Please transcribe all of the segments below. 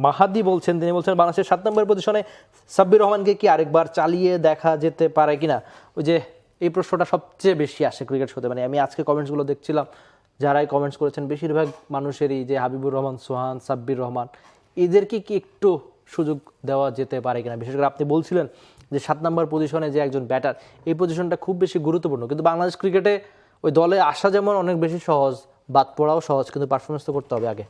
মাহাদি বলছেন, তিনি বলছেন বাংলাদেশের 7 নম্বর পজিশনে সাব্বির রহমানকে কি আরেকবার চালিয়ে দেখা যেতে পারে কিনা। ওই যে এই প্রশ্নটা সবচেয়ে বেশি আসে ক্রিকেট শোতে। মানে আমি আজকে কমেন্টসগুলো দেখছিলাম, যারাই কমেন্টস করেছেন বেশিরভাগ মানুষেরই যে হাবিবুর রহমান সোহান, সাব্বির রহমান, এদেরকে কি একটু সুযোগ দেওয়া যেতে পারে কিনা। বিশেষ করে আপনি বলছিলেন যে 7 নম্বর পজিশনে যে একজন ব্যাটার, এই পজিশনটা খুব বেশি গুরুত্বপূর্ণ। কিন্তু বাংলাদেশ ক্রিকেটে ওই দলে আসা যেমন অনেক বেশি সহজ, বাদ পড়াও সহজ, কিন্তু পারফরমেন্স তো করতে হবে আগে।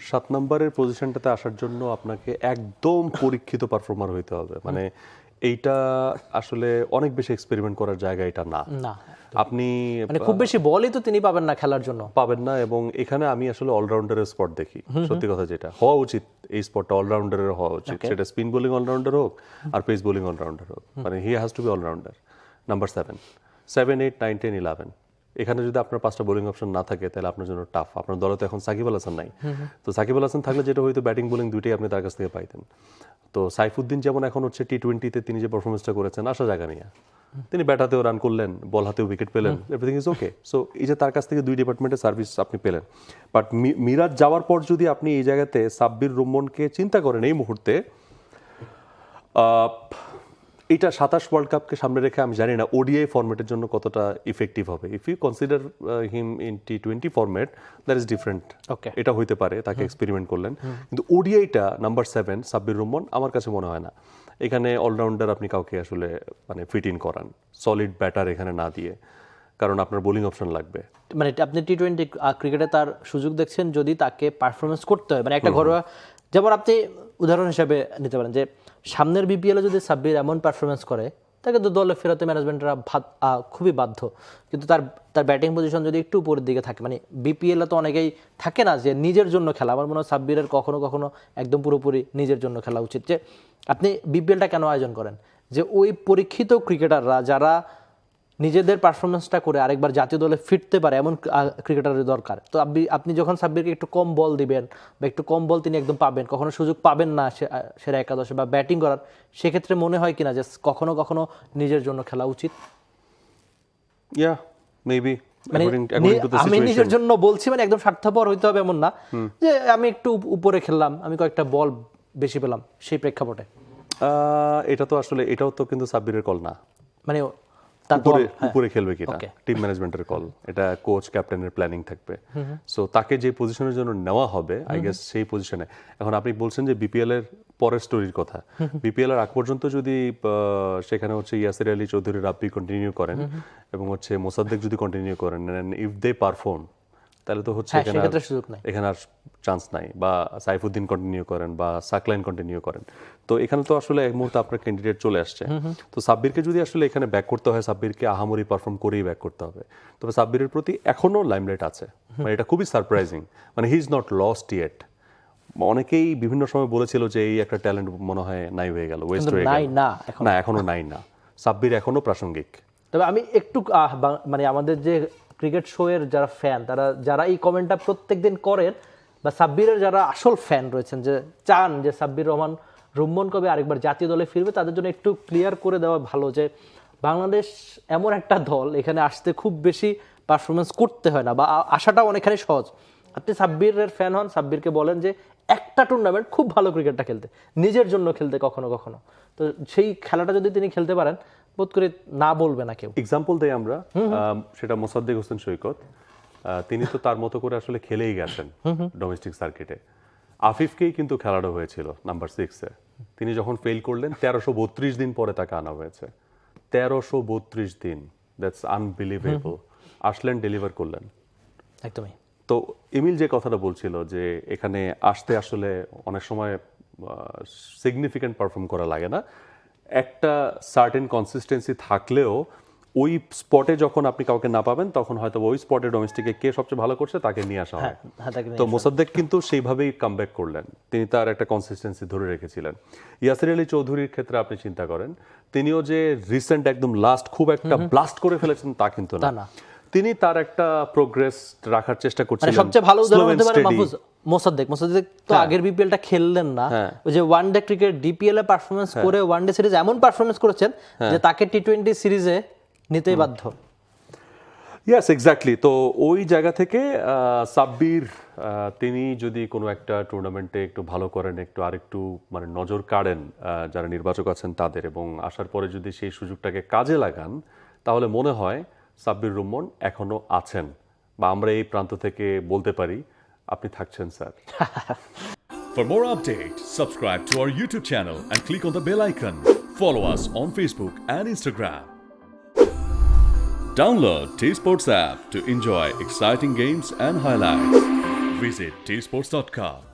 7 নম্বরের পজিশনটাতে আসার জন্য আপনাকে একদম পরীক্ষিত পারফর্মার হইতে হবে। মানে এইটা আসলে অনেক বেশি এক্সপেরিমেন্ট করার জায়গা এটা না। আপনি মানে খুব বেশি বলই তো তিনি পাবেন না খেলার জন্য, পাবেন না। এবং এখানে আমি আসলে অলরাউন্ডারের স্পট দেখি, সত্যি কথা যেটা হওয়া উচিত, এই স্পটটা অলরাউন্ডারের হওয়া উচিত। সেটা স্পিন বোলিং অলরাউন্ডার হোক আর পেস বোলিং অলরাউন্ডার হোক, মানে he has to be allrounder. Number 7, 8, 9, 10, 11, এখানে যদি আপনার 5টা বোলিং অপশন না থাকে তাহলে আপনার জন্য টাফ। আপনার দলে তো এখন সাকিব আল হাসান নাই, তো সাকিব আল হাসান থাকলে যেটা হয়তো ব্যাটিং বোলিং দুইটাই আপনি তার কাছ থেকে পাইতেন। তো সাইফুদ্দিন যেমন এখন হচ্ছে টি-20-তে তিনি যে পারফরমেন্সটা করেছেন আশা জায়গা নিয়ে, তিনি ব্যাট হাতেও রান করলেন, বল হাতেও উইকেট পেলেন, এভরিথিং ইজ ওকে। সো এই যে তার কাছ থেকে দুই ডিপার্টমেন্টের সার্ভিস আপনি পেলেন। বাট মিরাজ যাওয়ার পর যদি আপনি এই জায়গাতে সাব্বির রহমানকে চিন্তা করেন এই মুহূর্তে, এটা 27 ওয়ার্ল্ড কাপকে সামনে রেখে আমি জানি না ওডিআই ফরম্যাটের জন্য কতটা ইফেক্টিভ হবে। If you consider him in টি20 ফরম্যাট, দ্যাট ইজ ডিফারেন্ট। এটা হইতে পারে, তাকে এক্সপেরিমেন্ট করলেন। কিন্তু ওডিআইটা নাম্বার 7 সাব্বির রহমান আমার কাছে মনে হয় না এখানে অলরাউন্ডার আপনি কাউকে আসলে মানে ফিট ইন করান, সলিড ব্যাটার এখানে না দিয়ে, কারণ আপনার বোলিং অপশন লাগবে। মানে আপনি টি-20 ক্রিকেটে তার সুযোগ দেখছেন যদি তাকে পারফরমেন্স করতে হয়। মানে একটা ঘরোয়া, যেমন আপনি উদাহরণ হিসেবে নিতে পারেন যে সামনের বিপিএলে যদি সাব্বির এমন পারফরমেন্স করে, তাকে তো দলে ফেরাতে ম্যানেজমেন্টরা খুবই বাধ্য। কিন্তু তার ব্যাটিং পজিশন যদি একটু উপরের দিকে থাকে, মানে বিপিএলে তো অনেকেই থাকে না যে নিজের জন্য খেলা, আমার মনে হয় সাব্বিরের কখনো কখনো একদম পুরোপুরি নিজের জন্য খেলা উচিত। যে আপনি বিপিএলটা কেন আয়োজন করেন, যে ওই পরীক্ষিত ক্রিকেটাররা যারা নিজেদের পারফরমেন্সটা করে আরেকবার জাতীয় দলে ফিরতে পারে এমন ক্রিকেটারের দরকার। তো আপনি যখন সাব্বিরকে একটু কম বল দিবেন বা একটু কম বল তিনি একদম পাবেন, কখনো সুযোগ পাবেন না সেরা একাদশে বা ব্যাটিং করার, সেক্ষেত্রে মনে হয় কিনা যে কখনো কখনো নিজের জন্য খেলা উচিত। ইয়া মেবি মানে আমি নিজের জন্য বলছি, মানে একদম স্বার্থপর হইতে হবে এমন না যে আমি একটু উপরে খেললাম, আমি কয়েকটা বল বেশি পেলাম সেই প্রেক্ষাপটে। এটা তো আসলে এটাও তো কিন্তু সাব্বিরের কল না, মানে উপরে খেলবে কিনা টিম ম্যানেজমেন্টের কল, এটা কোচ ক্যাপ্টেনের প্ল্যানিং থাকবে। সো তাকে যে পজিশনের জন্য নেওয়া হবে আই গেস সেই পজিশনে। এখন আপনি বলছেন যে বিপিএল এর পরের স্টোরির কথা, বিপিএল এর আগ পর্যন্ত যদি সেখানে হচ্ছে ইয়াসির আলী চৌধুরী রাব্বি কন্টিনিউ করেন এবং হচ্ছে মোসাদ্দেক যদি কন্টিনিউ করেন, ইফ দে পারফর্ম, তাহলে তো হচ্ছে এখানে আর চান্স নাই। বা সাইফুদ্দিন কন্টিনিউ করেন বা সাকলাইন কন্টিনিউ করেন, তো এখানে তো আসলে এক মুহূর্তে আপনার ক্যান্ডিডেট চলে আসছে। তো সাব্বিরকে যদি আসলে এখানে ব্যাক করতে হয়, সাব্বিরকে আহামরি পারফর্ম করেই ব্যাক করতে হবে। তবে সাব্বিরের প্রতি এখনো লাইমলাইট আছে, মানে এটা খুবই সারপ্রাইজিং। মানে he is not lost yet. অনেকেই বিভিন্ন সময় বলেছিল যে এই একটা ট্যালেন্ট মনে হয় নাই হয়ে গেল, ওয়েস্ট হয়ে গেল। না, এখনো নাই না, সাব্বির এখনো প্রাসঙ্গিক। তবে আমি একটু মানে আমাদের যে ক্রিকেট শো এর যারা ফ্যান, যারা এই কমেন্টটা প্রত্যেকদিন করেন, বা সাব্বিরের যারা আসল ফ্যান রয়েছেন যে চান যে সাব্বির রহমান রুম্মন কবে আরেকবার জাতীয় দলে ফিরবে, তাদের জন্য একটু ক্লিয়ার করে দেওয়া ভালো যে বাংলাদেশ এমন একটা দল, এখানে আসতে খুব বেশি পারফরমেন্স করতে হয় না, বা আসাটাও অনেকখানি সহজ। আপনি সাব্বিরের ফ্যান হন, সাব্বিরকে বলেন যে একটা টুর্নামেন্ট খুব ভালো ক্রিকেটটা খেলতে, নিজের জন্য খেলতে কখনো কখনো, তো সেই খেলাটা যদি তিনি খেলতে পারেন, বোধ করে না বলবে না কেউ। এক্সাম্পল দেই আমরা, সেটা মোসাদ্দেক হোসেন সৈকত। তিনি তো তার মতো করে আসলে খেলেই গেছেন ডোমেস্টিক সার্কিটে। আফিফকেই কিন্তু খেলানো হয়েছিল নাম্বার 6-এ, তিনি যখন ফেল করলেন 1332 দিন পরে তাকে আনা হয়েছে। 1332 দিন, দ্যাটস আনবিলিভেবল। আসলেন, ডেলিভার করলেন একদমই। তো এমিল যে কথাটা বলছিল যে এখানে আসতে আসলে অনেক সময় সিগনিফিক্যান্ট পারফর্ম করা লাগে না, একটা সার্টেন কনসিস্টেন্সি থাকলেও ওই স্পটে যখন আপনি কাউকে না পাবেন, তখন হয়তো ওই স্পটে ডোমেস্টিকে কে সবচেয়ে ভালো করছে তাকে নিয়ে আসা হয়। তো মোসাদ্দেক কিন্তু সেইভাবেই কামব্যাক করলেন, তিনি তার একটা কনসিস্টেন্সি ধরে রেখেছিলেন। ইয়াসির আলী চৌধুরীর ক্ষেত্রে আপনি চিন্তা করেন, তিনিও যে রিসেন্ট একদম লাস্ট খুব একটা ব্লাস্ট করে ফেলেছেন তা কিন্তু না, তিনি তার একটা প্রোগ্রেস রাখার চেষ্টা করছিলেন। সবচেয়ে ভালো উদাহরণ হতে পারে মাহফুজ মোসাদ্দেক তো আগের বিপিএলটা খেললেন না, ওই যে ওয়ানডে ক্রিকেট ডিপিএল এ পারফরমেন্স করে ওয়ানডে সিরিজ এমন পারফরমেন্স করেছেন যে তাকে টি-20 সিরিজে নিতেই বাধ্য। Yes exactly. তো ওই জায়গা থেকে সাব্বির তিনি যদি কোনো একটা টুর্নামেন্টে একটু ভালো করেন, আরেকটু মানে নজর কাড়েন যারা নির্বাচক আছেন তাদের, এবং আসার পরে যদি সেই সুযোগটাকে কাজে লাগান, তাহলে মনে হয় সাব্বির রুম্মন এখনো আছেন, বা আমরা এই প্রান্ত থেকে বলতে পারি আপনি থাকছেন sir. For more updates, subscribe to our YouTube channel and click on the bell icon. Follow us on Facebook and Instagram. Download T-Sports app to enjoy exciting games and highlights. Visit tsports.com.